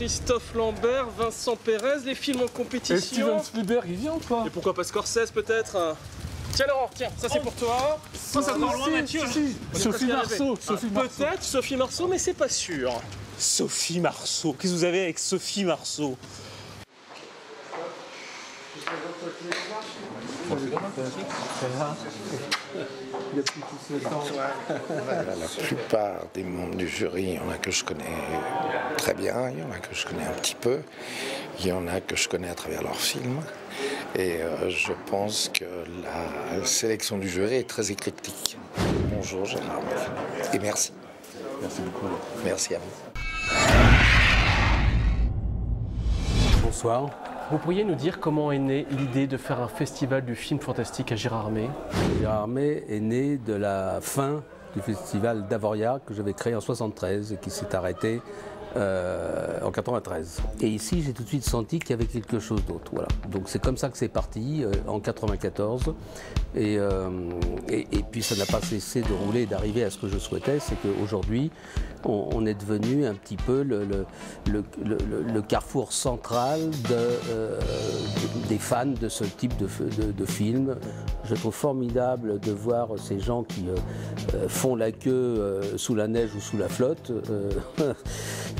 Christophe Lambert, Vincent Pérez, les films en compétition. Et Steven Spielberg, il vient ou pas? Et pourquoi pas Scorsese peut-être? Tiens Laurent, tiens, ça c'est pour toi. Ça va loin Mathieu. Sophie Marceau. Peut-être Sophie Marceau, mais c'est pas sûr. Sophie Marceau. Qu'est-ce que vous avez avec Sophie Marceau? La plupart des membres du jury, il y en a que je connais très bien, il y en a que je connais un petit peu, il y en a que je connais à travers leurs films. Et je pense que la sélection du jury est très éclectique. Bonjour Gérard et merci. Merci beaucoup. Merci à vous. Bonsoir. Vous pourriez nous dire comment est née l'idée de faire un festival du film fantastique à Gérardmer? Gérardmer est né de la fin du festival d'Avoria que j'avais créé en 1973 et qui s'est arrêté en 93. Et ici, j'ai tout de suite senti qu'il y avait quelque chose d'autre. Voilà. Donc c'est comme ça que c'est parti en 94. Et puis ça n'a pas cessé de rouler et d'arriver à ce que je souhaitais, c'est qu'aujourd'hui, on est devenu un petit peu le carrefour central des fans de ce type de film. Je trouve formidable de voir ces gens qui font la queue sous la neige ou sous la flotte,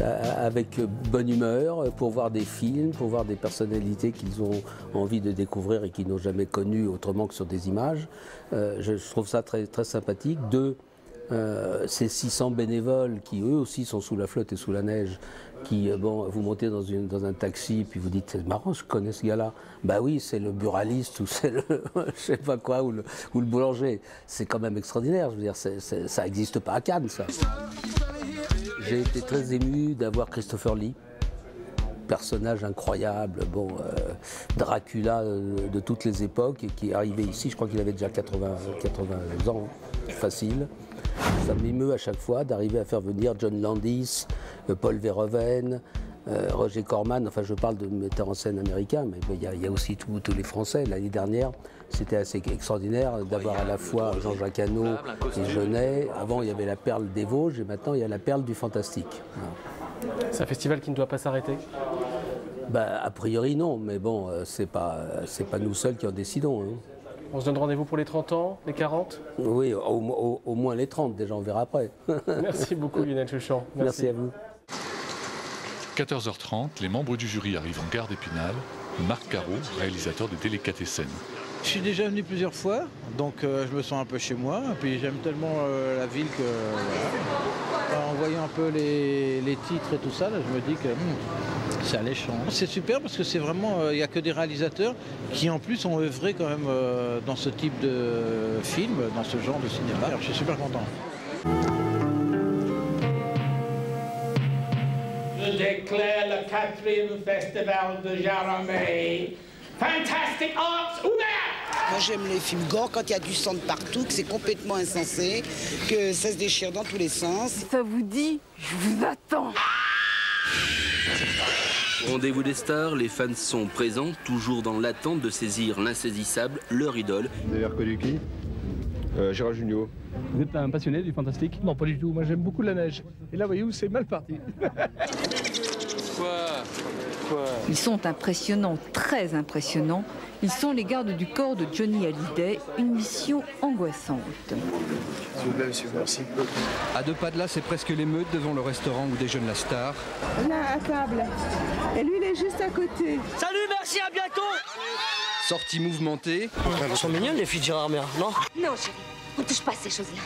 avec bonne humeur, pour voir des films, pour voir des personnalités qu'ils ont envie de découvrir et qu'ils n'ont jamais connues autrement que sur des images. Je trouve ça très, très sympathique. Ces 600 bénévoles qui eux aussi sont sous la flotte et sous la neige, qui, vous montez dans un taxi puis vous dites c'est marrant, je connais ce gars-là. Bah oui, c'est le buraliste ou c'est le je sais pas quoi ou le boulanger. C'est quand même extraordinaire. Je veux dire, ça n'existe pas à Cannes, ça. J'ai été très ému d'avoir Christopher Lee. Personnage incroyable, Dracula de toutes les époques et qui est arrivé ici, je crois qu'il avait déjà 80 ans, facile. Ça m'émeut à chaque fois d'arriver à faire venir John Landis, Paul Verhoeven, Roger Corman, enfin je parle de metteurs en scène américains, mais il y a aussi tous les Français. L'année dernière, c'était assez extraordinaire d'avoir à la fois Jean-Jacques Hano et Jeunet. Avant, il y avait la perle des Vosges et maintenant, il y a la perle du fantastique. Voilà. C'est un festival qui ne doit pas s'arrêter? A priori non, mais bon, c'est pas nous seuls qui en décidons. Hein. On se donne rendez-vous pour les 30 ans, les 40? Oui, au moins les 30, déjà, on verra après. Merci beaucoup Lionel Chouchon. Merci à vous. 14h30, les membres du jury arrivent en gare d'Épinal. Marc Caro, réalisateur de Délicatessen. Je suis déjà venu plusieurs fois, donc je me sens un peu chez moi. Et puis j'aime tellement la ville que voilà. En voyant un peu les titres et tout ça, là, je me dis que c'est alléchant. C'est super parce que c'est vraiment, il n'y a que des réalisateurs qui en plus ont œuvré quand même dans ce type de film, dans ce genre de cinéma. Alors, je suis super content. Je déclare le 4e festival de Gérardmer Fantastic Arts ouvert! Moi j'aime les films gore quand il y a du sang de partout, que c'est complètement insensé, que ça se déchire dans tous les sens. Ça vous dit, je vous attends. Rendez-vous des stars, les fans sont présents, toujours dans l'attente de saisir l'insaisissable, leur idole. Vous avez reconnu qui? Gérard Jugnot. Vous êtes un passionné du fantastique? Non, pas du tout. Moi, j'aime beaucoup la neige. Et là, voyez-vous, c'est mal parti. Quoi? Ils sont impressionnants, très impressionnants. Ils sont les gardes du corps de Johnny Hallyday, une mission angoissante. S'il vous plaît, monsieur, merci. À 2 pas de là, c'est presque l'émeute devant le restaurant où déjeune la star. Là, à table. Et lui, il est juste à côté. Salut, merci, à bientôt. Sortie mouvementée. Elles sont mignonnes, les filles de Gérardmer, non? Non, chérie, on touche pas à ces choses-là.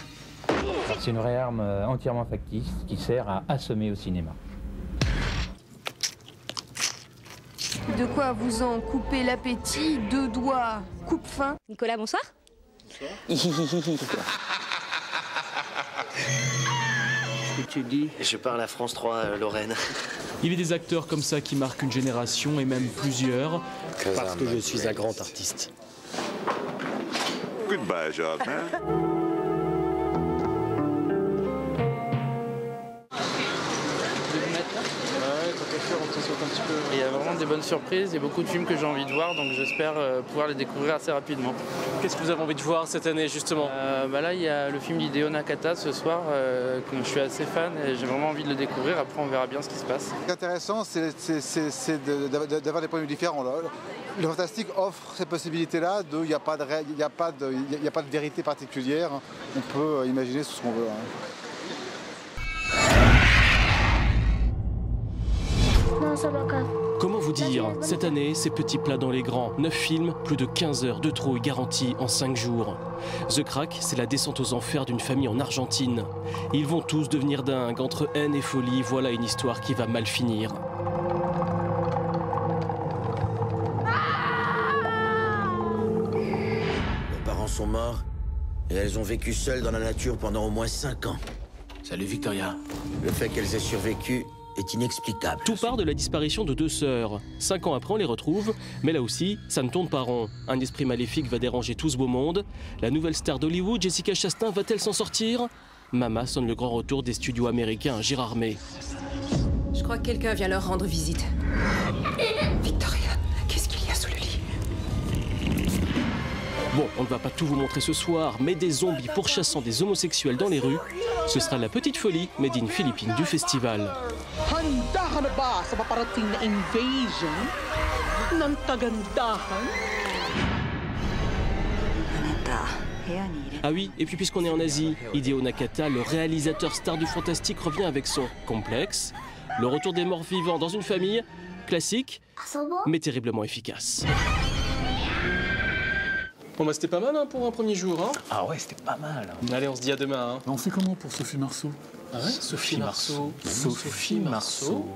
C'est une réarme entièrement factice qui sert à assommer au cinéma. De quoi vous en couper l'appétit, 2 doigts coupe-fin. Nicolas, bonsoir. Qu'est-ce que tu dis? Je parle à France 3, Lorraine. Il y avait des acteurs comme ça qui marquent une génération et même plusieurs. Parce que je suis un grand artiste. Goodbye, Gérardmer. Il y a vraiment des des bonnes surprises, il y a beaucoup de films que j'ai envie de voir, donc j'espère pouvoir les découvrir assez rapidement. Qu'est-ce que vous avez envie de voir cette année justement? Là, il y a le film d'Hideo Nakata ce soir, dont je suis assez fan et j'ai vraiment envie de le découvrir. Après, on verra bien ce qui se passe. Ce qui est intéressant, c'est d'avoir des points de vue différents. Le fantastique offre cette possibilité-là il n'y a pas de vérité particulière. On peut imaginer ce qu'on veut. Comment vous dire? Cette année, c'est petit plat dans les grands. 9 films, plus de 15 heures de trouille garantie en 5 jours. The Crack, c'est la descente aux enfers d'une famille en Argentine. Ils vont tous devenir dingues. Entre haine et folie, voilà une histoire qui va mal finir. Leurs parents sont morts et elles ont vécu seules dans la nature pendant au moins 5 ans. Salut Victoria. Le fait qu'elles aient survécu est inexplicable. Tout part de la disparition de 2 sœurs. 5 ans après, on les retrouve, mais là aussi, ça ne tourne pas rond. Un esprit maléfique va déranger tout ce beau monde. La nouvelle star d'Hollywood, Jessica Chastain, va-t-elle s'en sortir? Mama sonne le grand retour des studios américains à Gérardmer. Je crois que quelqu'un vient leur rendre visite. Victoria, qu'est-ce qu'il y a sous le lit? Bon, on ne va pas tout vous montrer ce soir, mais des zombies pourchassant des homosexuels dans les rues, ce sera la petite folie made in Philippines du festival. Handa ka na ba sa paparating na invasion ng kagandahan? Ah oui, et puis puisqu'on est en Asie, Hideo Nakata, le réalisateur star du fantastique, revient avec son complexe, le retour des morts vivants dans une famille, classique, mais terriblement efficace. Bon bah c'était pas mal hein, pour un premier jour. Hein. Ah ouais, c'était pas mal. Allez, on se dit à demain. Hein. On fait comment pour Sophie Marceau? Ah ouais, Sophie Marceau. Sophie Marceau.